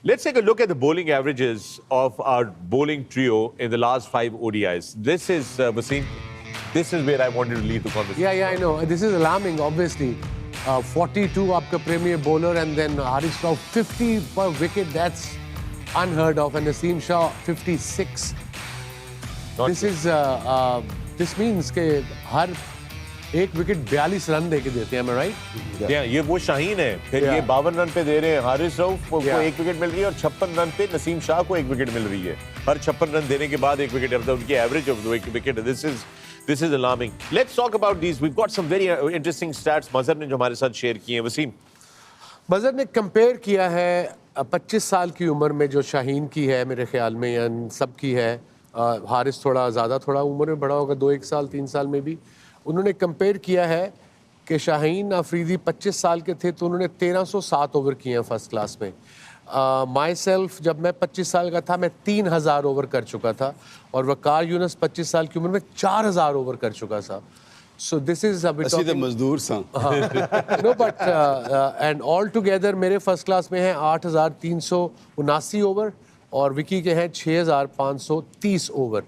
Let's take a look at the bowling averages of our bowling trio in the last 5 ODIs. This is, Wasim, this is where I wanted to lead the conversation. Yeah, I know. This is alarming, obviously. 42 आपका premier bowler and then Haris Rauf 50 per wicket. That's unheard of. And Naseem Shah 56. This means कि हर एक wicket 42 run देके देते हैं, am I right? ये वो शाहीन है, फिर ये 52 रन पे दे रहे हैं हारिस रऊफ को एक विकेट मिल रही है और 56 रन पे नसीम शाह को एक विकेट मिल रही है. हर 56 रन देने के बाद एक विकेट, उनकी average of the wicket. This is alarming. Let's talk about these. We've got some very interesting stats मजहर ने जो हमारे साथ शेयर किए हैं. वसीम, मजहर ने कंपेयर किया है 25 साल की उम्र में जो शाहीन की है मेरे ख्याल में, या सब की है. हारिस थोड़ा ज़्यादा, थोड़ा उम्र में बड़ा होगा, 2-1 साल 3 साल में भी. उन्होंने कंपेयर किया है कि शाहीन अफरीदी 25 साल के थे तो उन्होंने 1307 ओवर किए हैं फर्स्ट क्लास में. माई सेल्फ जब मैं 25 साल का था मैं 3000 ओवर कर चुका था, और वकार यूनुस 25 साल की उम्र में 4000 ओवर कर चुका था. सो दिस इज मजदूर सा no but and all together मेरे फर्स्ट क्लास में हैं 8379 ओवर और विकी के हैं 6530 ओवर.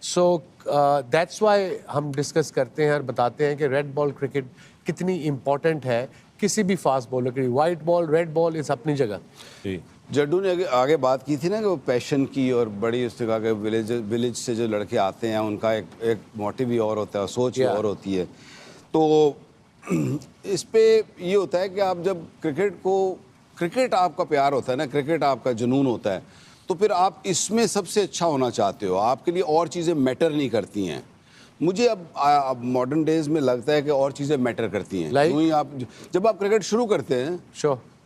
सो दैट्स वाई हम डिस्कस करते हैं और बताते हैं कि रेड बॉल क्रिकेट कितनी इम्पोर्टेंट है किसी भी फास्ट बॉलर के लिए. वाइट बॉल, रेड बॉल इस अपनी जगह. जड्डू ने आगे बात की थी ना कि वो पैशन की, और बड़ी उसने कहा कि विलेज से जो लड़के आते हैं उनका एक मोटिव ही और होता है, सोच ही और होती है. तो इस पे ये होता है कि आप जब क्रिकेट आपका प्यार होता है ना, क्रिकेट आपका जुनून होता है, तो फिर आप इसमें सबसे अच्छा होना चाहते हो. आपके लिए और चीज़ें मैटर नहीं करती हैं. मुझे अब मॉडर्न डेज में लगता है कि और चीज़ें मैटर करती हैं. क्योंकि आप जब आप क्रिकेट शुरू करते हैं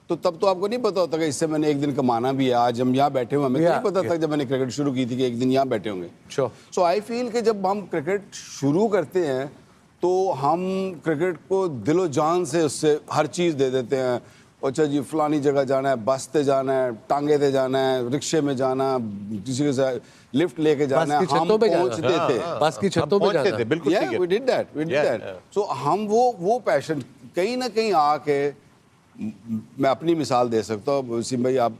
तो तब तो आपको नहीं पता होता कि इससे मैंने एक दिन कमाना भी है. आज हम यहाँ बैठे हुए, हमें नहीं पता था जब मैंने क्रिकेट शुरू की थी कि एक दिन यहाँ बैठे होंगे. सो आई फील कि जब हम क्रिकेट शुरू करते हैं तो हम क्रिकेट को दिलो जान से उससे हर चीज़ दे देते हैं. अच्छा जी, फलानी जगह जाना है, बस से जाना है, टांगे से जाना है, रिक्शे में जाना, किसी के साथ लिफ्ट लेके जाना है. हम पहुंचते थे, बस की छतों पे जाना थे. बिल्कुल. we did that. So हम वो पैशन कहीं ना कहीं आके, मैं अपनी मिसाल दे सकता हूँ. वसीम भाई आप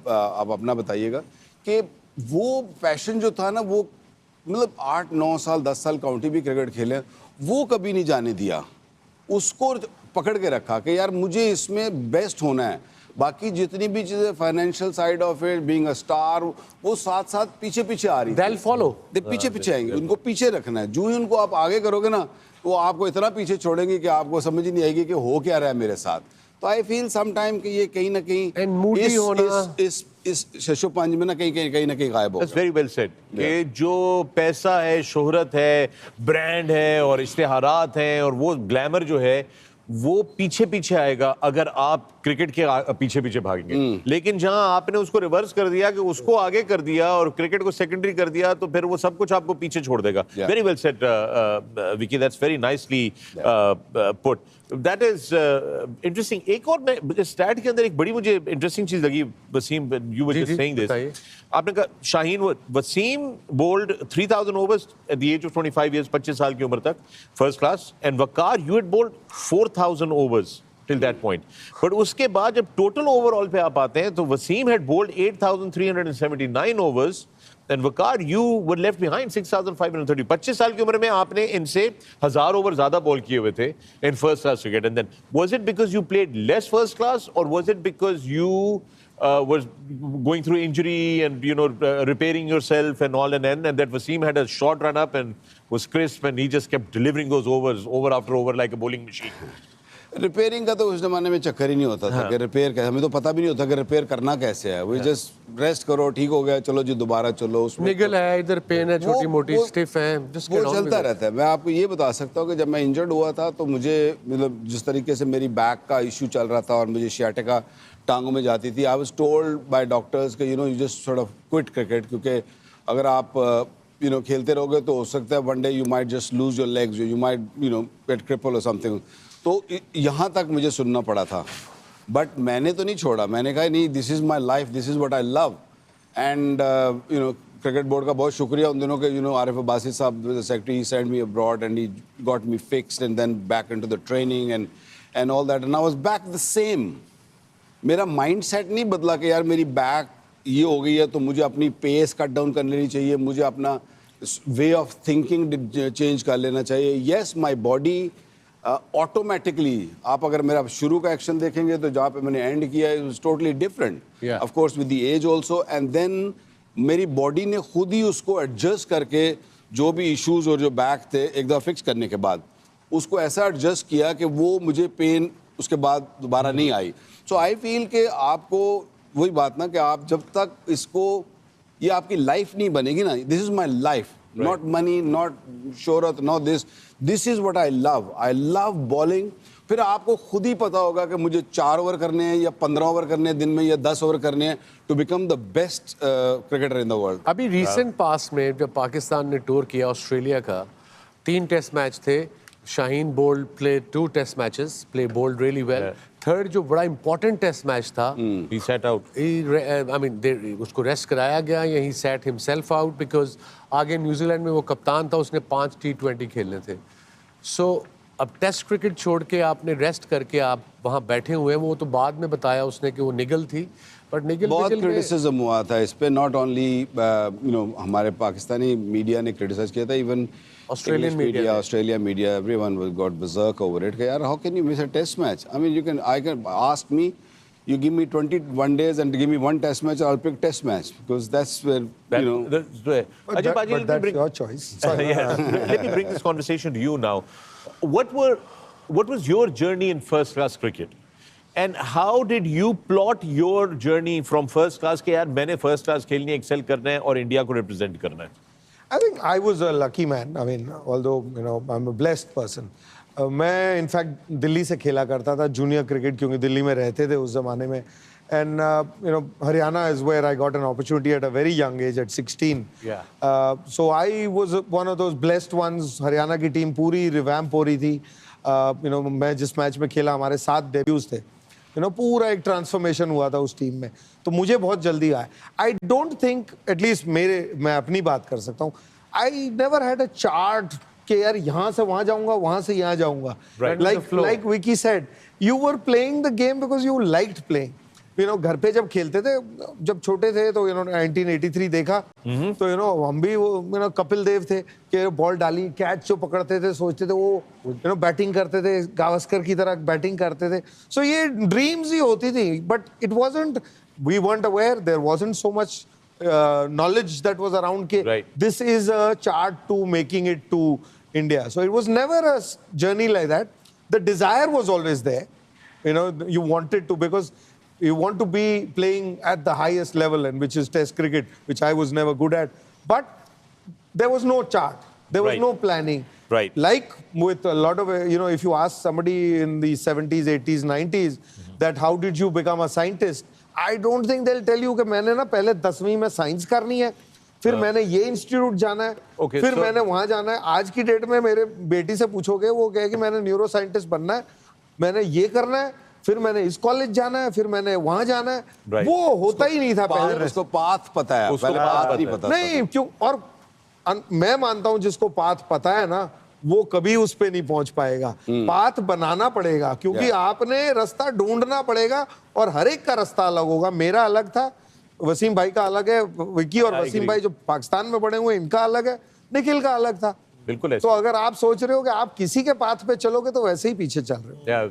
अपना बताइएगा कि वो पैशन जो था ना, वो मतलब 8-9 साल 10 साल काउंटी भी क्रिकेट खेले, वो कभी नहीं जाने दिया. उसको पकड़ के रखा कि यार मुझे इसमें बेस्ट होना है. बाकी जितनी भी चीज़ें financial side of it, being a star, वो साथ साथ पीछे आ रही है. फॉलो पीछे आएंगे. उनको पीछे रखना है. जो ही उनको आप आगे करोगे ना, वो आपको इतना पीछे छोड़ेंगे कि आपको समझ ही नहीं आएगी कि हो क्या रहा है मेरे साथ. तो आई फील सम टाइम कि ये कहीं ना कहीं इस शशोपंज में ना कहीं ना कहीं गायब हो. That's very well said. कि जो पैसा है, शोहरत है, ब्रांड है और इश्तिहारात हैं और वो ग्लैमर जो है वो पीछे आएगा अगर आप क्रिकेट के पीछे भागेंगे. लेकिन जहां आपने उसको रिवर्स कर दिया कि उसको आगे कर दिया और क्रिकेट को सेकेंडरी कर दिया, तो फिर वो सब कुछ आपको पीछे छोड़ देगा. Very well said Vicky, that's very nicely put. That is interesting. एक और मैं स्टैट के अंदर एक बड़ी मुझे इंटरेस्टिंग चीज लगी. Wasim, you were just saying this. आपने कहा Shaheen, Wasim bowled 3000 overs at the age of 25 years, 25 साल की उम्र तक, first class. And Waqar, you had bowled 4000 overs till that point. But उसके बाद जब टोटल ओवरऑल पे आप आते हैं तो Wasim had bowled 8379 overs and Waqar, you were left behind 6530. 25 साल की उम्र में आपने इनसे 1000 ओवर ज्यादा बॉल किए हुए थे in first class cricket. And then was it because you played less first class, or was it because you was going through injury and repairing yourself and all, and that Wasim had a short run up and was crisp and he just kept delivering those overs over after over like a bowling machine? Repairing का तो उस जमाने में चक्कर ही नहीं होता था कि रिपेयर कैसे. हमें तो पता भी नहीं होता कि रिपेयर करना कैसे है. वो जस्ट रेस्ट करो, ठीक हो गया, चलो जी दोबारा चलो. उसमें निगल है, इधर पेन है, छोटी मोटी स्टिफ है, वो चलता रहता है. मैं आपको ये बता सकता हूँ कि जब मैं इंजर्ड हुआ था तो मुझे, मतलब जिस तरीके से मेरी बैक का इशू चल रहा था और मुझे शियाटिका टांगों में जाती थी, I was told by doctors कि you just sort of quit cricket, क्योंकि अगर आप खेलते रहोगे तो हो सकता है one day you might just lose your legs, you might get cripple or something. तो यहाँ तक मुझे सुनना पड़ा था. बट मैंने तो नहीं छोड़ा. मैंने कहा नहीं, this is my life, this is what I love. And cricket board का बहुत शुक्रिया उन दिनों के. Arif Abbasi sahab, the secretary, he send me abroad and he got me fixed and then back into the training and all that. And I was back the same. मेरा mind set नहीं बदला कि यार मेरी बैक ये हो गई है तो मुझे अपनी पेस कट डाउन कर लेनी चाहिए, मुझे अपना वे ऑफ थिंकिंग चेंज कर लेना चाहिए. यस, माई बॉडी ऑटोमेटिकली, आप अगर मेरा शुरू का एक्शन देखेंगे तो जहाँ पे मैंने एंड किया है it totally different, Yeah. Of course with the age also. And then मेरी बॉडी ने खुद ही उसको एडजस्ट करके जो भी इश्यूज और जो बैक थे एक दफ़ा फिक्स करने के बाद उसको ऐसा एडजस्ट किया कि वो मुझे पेन उसके बाद दोबारा नहीं आई. सो आई फील कि आपको वही बात ना कि आप जब तक इसको, ये आपकी लाइफ नहीं बनेगी ना, this is my life, not money, not शोहरत, not this is what I love bowling. फिर आपको खुद ही पता होगा कि मुझे 4 ओवर करने हैं या 15 ओवर करने हैं दिन में या 10 ओवर करने हैं to become the best cricketer in the world. अभी रिसेंट पास में जब पाकिस्तान ने टूर किया ऑस्ट्रेलिया का, 3 टेस्ट मैच थे. Shaheen bowled play 2 test matches, play bowled really well. Third जो बड़ा इंपॉर्टेंट टेस्ट मैच था, he sat out. I mean उसको रेस्ट कराया गया या he set himself out because आगे न्यूजीलैंड में वो कप्तान था, उसने 5 T20 खेलने थे. सो अब टेस्ट क्रिकेट छोड़ के आपने रेस्ट करके आप वहाँ बैठे हुए हैं. वो तो बाद में बताया उसने कि वो निगल थी, बट निगल बहुत में क्रिटिसिज्म हुआ था इस पे, नॉट ओनली यू नो हमारे पाकिस्तानी मीडिया ने क्रिटिसाइज किया था, इवन Australian media ने. Australia media, everyone got berserk over it. यार, how can you miss a test match? I mean, I can ask me, you give me 21 days and give me one test match, I'll pick test match because that's where you know. Ajay Baji, But that's your choice. Yes. Let me bring this conversation to you now. What was your journey in first class cricket? And how did you plot your journey from first class के यार मैंने first class खेलनी है, excel करना है और India को represent करना है? I think I was a lucky man. I mean, although you know I'm a blessed person. मैं इनफैक्ट दिल्ली से खेला करता था जूनियर क्रिकेट, क्योंकि दिल्ली में रहते थे उस जमाने में. And you know Haryana is where I got an opportunity at a very young age, at 16. So I was one of those blessed ones. Haryana की टीम पूरी रिवैम्प हो रही थी. यू नो मैं जिस मैच में खेला, हमारे 7 डेब्यूज थे. यू नो पूरा एक ट्रांसफॉर्मेशन हुआ था उस टीम में, तो मुझे बहुत जल्दी आया. आई डोंट थिंक, एटलीस्ट मैं अपनी बात कर सकता हूँ, I never had a chart कि यार यहाँ से वहाँ जाऊंगा, वहाँ से यहाँ जाऊंगा. Like Vicky said, you were playing the game because you liked playing. You know, घर पे जब खेलते थे, जब छोटे थे तो 1983 देखा, तो हम भी वो कपिल देव थे कि बॉल डाली, कैच जो पकड़ते थे सोचते थे वो बैटिंग करते थे, गावस्कर की तरह बैटिंग करते थे. सो ये ड्रीम्स ही होती थी, but it wasn't, we weren't aware, there wasn't so much knowledge that was around कि this is a chart to making it to India. So it was never a journey like that. The desire was always there. You wanted to, because you want to be playing at the highest level, and which is Test cricket, which I was never good at. But there was no chart. There was no planning. Right. Like with a lot of, if you ask somebody in the 70s, 80s, 90s, that how did you become a scientist? I don't think they'll tell you कि मैंने ना पहले 10वीं में science करनी है, फिर मैंने ये इंस्टीट्यूट जाना है, फिर मैंने वहां जाना है. आज की डेट में मेरे बेटी से पूछोगे, वो कहेगी मैंने न्यूरो साइंटिस्ट बनना है, मैंने ये करना है, फिर मैंने इस कॉलेज जाना है, फिर मैंने वहां जाना है. वो होता ही नहीं था पहले. उसको पाथ पता है, पहले पाथ नहीं पता. नहीं, क्यों? और मैं मानता हूं जिसको पाथ पता है ना, वो कभी उस पे नहीं पहुंच पाएगा. पाथ बनाना पड़ेगा, क्योंकि आपने रास्ता ढूंढना पड़ेगा, और हर एक का रास्ता अलग होगा. मेरा अलग था, वसीम भाई का अलग है, विकी और वसीम भाई जो पाकिस्तान में पढ़े हुए इनका अलग है, निखिल का अलग था. बिल्कुल. तो अगर आप सोच रहे हो कि आप किसी के पाथ पे चलोगे तो वैसे ही पीछे चल रहे हो.